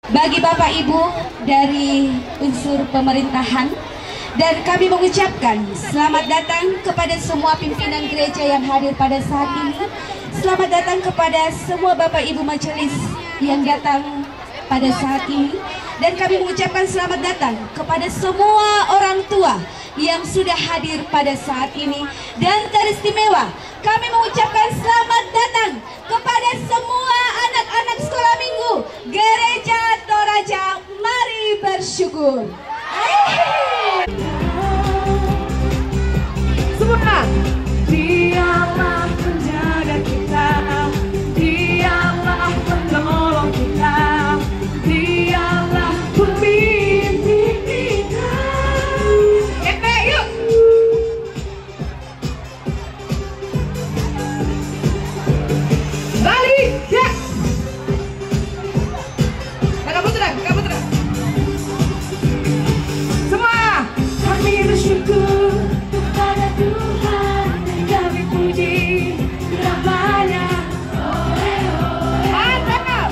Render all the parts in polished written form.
bagi Bapak Ibu dari unsur pemerintahan, dan kami mengucapkan selamat datang kepada semua pimpinan gereja yang hadir pada saat ini. Selamat datang kepada semua Bapak Ibu majelis yang datang pada saat ini, dan kami mengucapkan selamat datang kepada semua orang tua yang sudah hadir pada saat ini. Dan teristimewa kami mengucapkan selamat datang kepada semua anak-anak sekolah minggu Gereja Toraja. Mari bersyukur. Semua, Dialah penjaga kita, Dialah penolong kita, Dialah pemimpin kita. Epe, yuk. Balik, ya. Kakak Putra, Kakak Putra. Semua, kami bersyukur kepada Tuhan dan kami puji namanya. Mantap.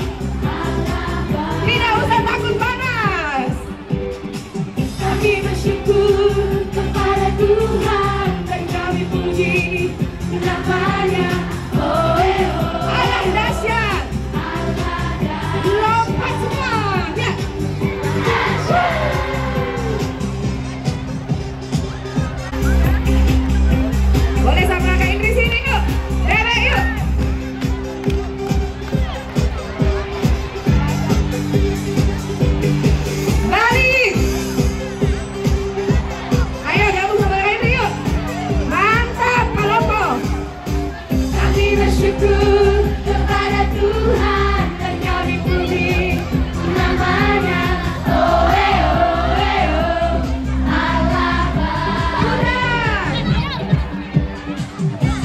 Tidak usah takut panas. Kami bersyukur kepada Tuhan dan kami puji namanya. Allah dahsyat. Lompat semua. Ya. Boleh sama Kak Indri sini yuk. Rere yuk. Balik. Ayo gabung sama Kak Indri yuk. Mantap Palopo. Kami bersyukur kepada Tuhan dan kami puji namanya. Oh, Allah baik.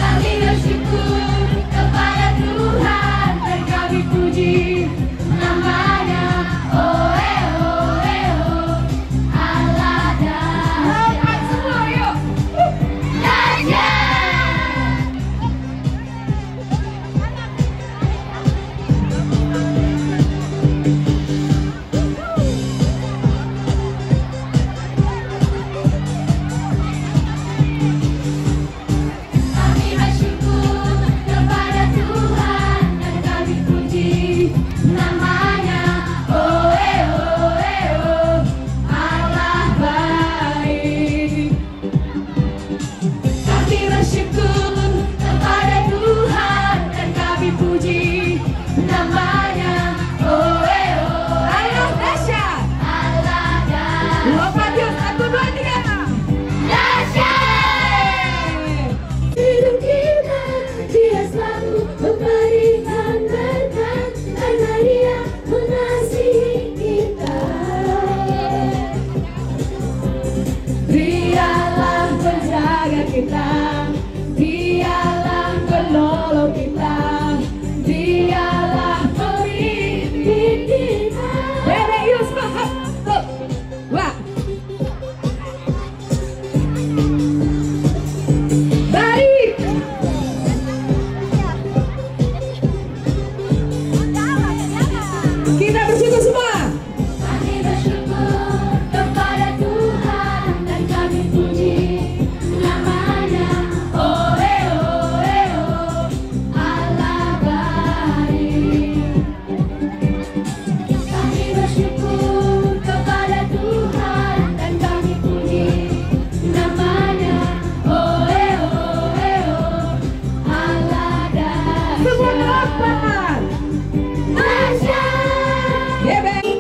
Kami bersyukur kepada Tuhan dan kami puji namanya. Oh, Allah dahsyat. Lompat semua yuk. Dahsyat. Kami bersyukur kepada Tuhan dan kami puji namanya. Oh, Allah baik. Kami bersyukur kepada Tuhan dan kami puji namanya. Oh, Allah dahsyat. Allah dahsyat. Lompat yuk, 1, 2, 3. Dahsyat. Hidup kita, Dia selalu memberikan berkat karena Dia mengasihi kita. Dialah penjaga kita, Dialah penolong kita, Dialah pemimpin kita. Dede yuk semangat. Tuh. Wah. Balik. Kita bersyukur semua. Kami bersyukur kepada Tuhan dan kami puji namanya. Oh, Allah baik. Kami bersyukur kepada Tuhan dan kami puji namanya. Oh, Allah dahsyat. Semua lompat. Dahsyat. Yeah, baby.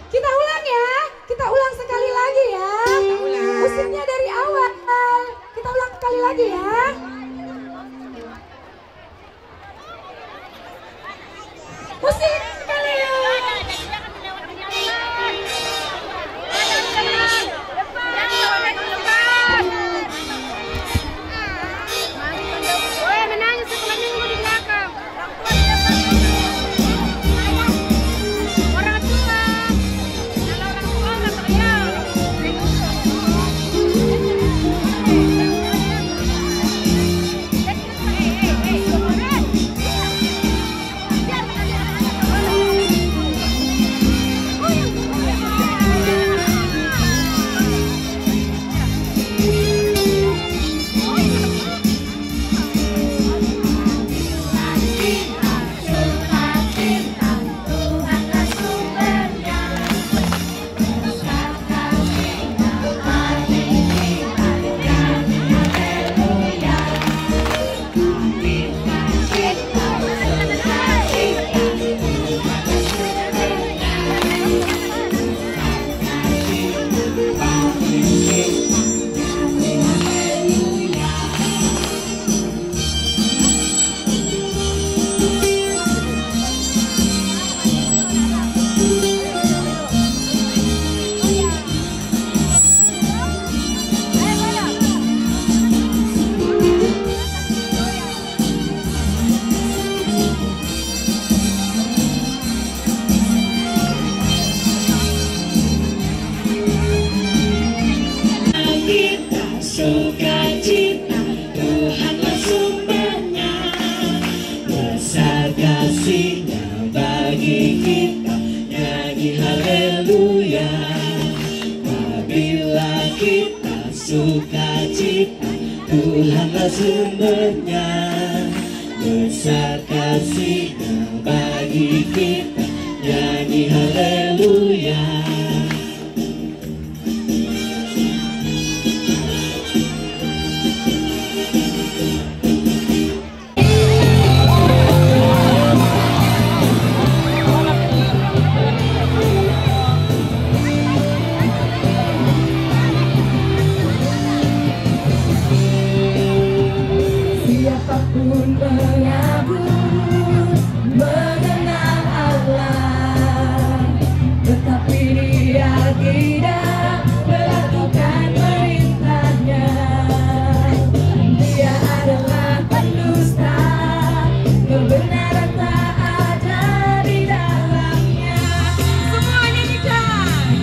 Kita ulang ya. Kita ulang sekali lagi ya. Musiknya dari awal. Kita ulang sekali lagi ya. Musik sekali yuk. Depan. sukacita, Tuhanlah sumbernya. Besar kasih-Nya bagi kita, nyanyi haleluya. Siapapun mengaku mengenal Allah, tetapi dia tidak melakukan perintahnya. Dia adalah pendusta, kebenaran tak ada di dalamnya. Semua nyanyikan.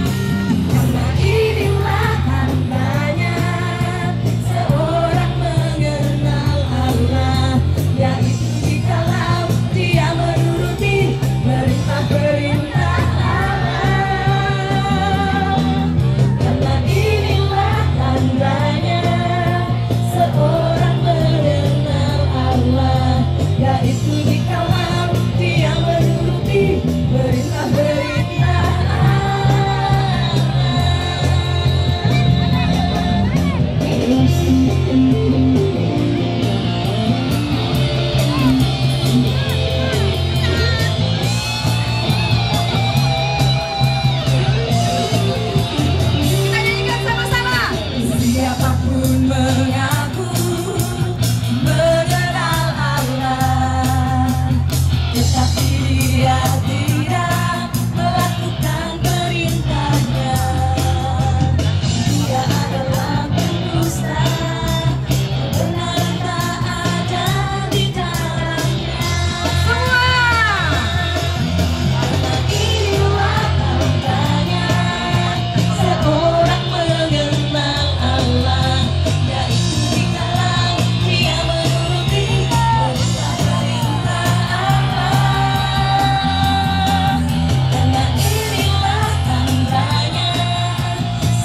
Karena inilah tandanya seorang mengenal Allah, yaitu jikalau dia menuruti perintah-perintah Allah. Karena inilah tandanya seorang mengenal Allah, yaitu jikalau dia menuruti perintah-perintah Kita nyanyikan sama-sama. Siapapun mengaku mengenal Allah, tetapi dia tidak melakukan perintahnya. Dia adalah pendusta, kebenaran tak ada di dalamnya. Semua. Karena inilah tandanya seorang mengenal Allah, yaitu jikalau dia menuruti perintah-perintah Allah. Karena inilah tandanya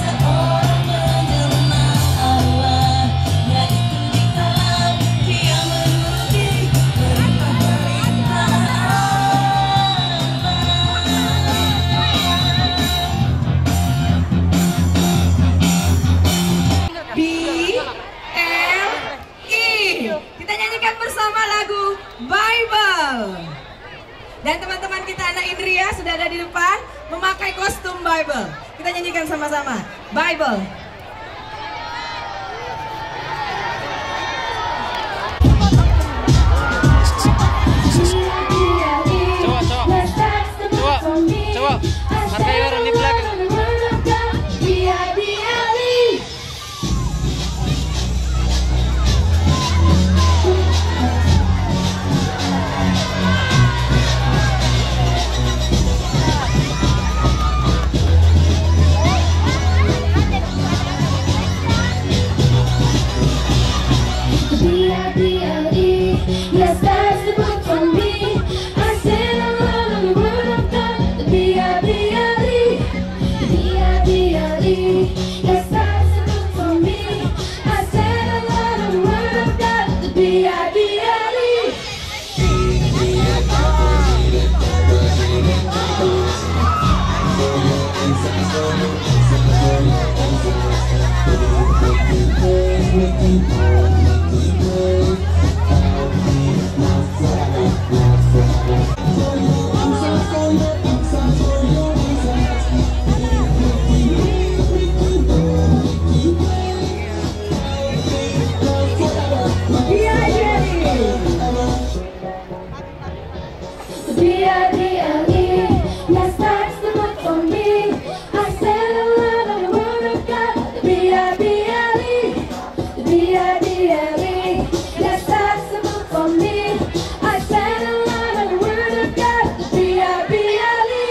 seorang mengenal Allah, yaitu jikalau dia menuruti perintah-perintah BLI. Kita nyanyikan bersama lagu Bible. Dan teman-teman kita anak Indria sudah ada di depan memakai kostum Bible. Kita nyanyikan sama-sama Bible. Coba, hargai orang di belakang. Yes, that's the book for me. I said I love the word of God. The B-I-B-L-E, the B-I-B-L-E. Yes, that's the book for me. I said I love the word of God. The B-I-B-L-E. B-I-B-L-E. Yes, that's the book for me. I said a lot of the word of God. The B-I-B-L-E. The B-I-B-L-E. Yes, that's the book for me. I said a lot of the word of God. The B-I-B-L-E.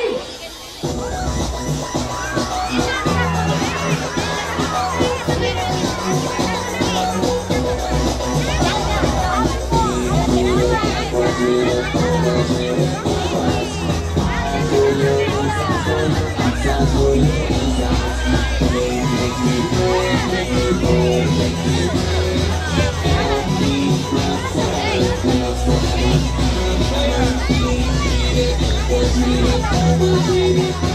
We'll be right back.